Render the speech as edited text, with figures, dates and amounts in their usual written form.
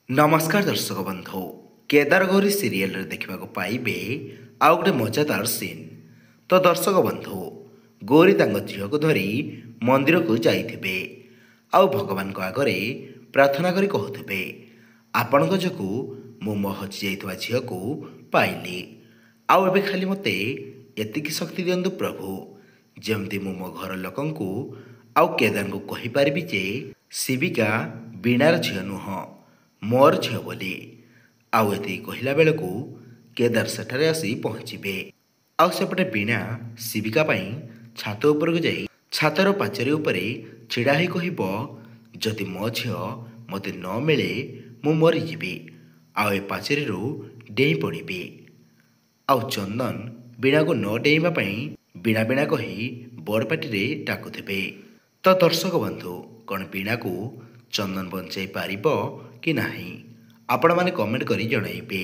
नमस्कार दर्शक बंधु केदार गौरी सीरियल देखा पाइबे आउ गोटे मजादार सीन। तो दर्शक बंधु गौरी झील को धरी मंदिर को जाइथिबे आउ भगवान को आगरे प्रार्थना करी कहथिबे आपण जो मु मो हजि जाइथवा झील को पाइली आउ एबे खाली मते एतिकी शक्ति दियंतु प्रभु जेमती मु मो घर लोकंकु आउ केदार को कहि पारिबी जे शिविका बीणार झील नुह मोर झील बोली। आउ एति कहला बेलकु केदार सेठारे आसी पहुँचे आउ सेपटे बीणा शिविका पाई छात उपर को जाई छातर पाचेरी उपरे छिड़ा ही कहब जदि मो झील मते न मिले मु मरीजी आउ ए पाचेरी डेई पड़ी आउ चंदन बीणा को न डेइबा पाई बीणा बीणा कही बड़ पाटी डाकुथिबे। तो दर्शक बंधु कौन बीणा को चंदन बंचाई पारिबो कि नाही आपण माने कमेंट करी जणाइबे।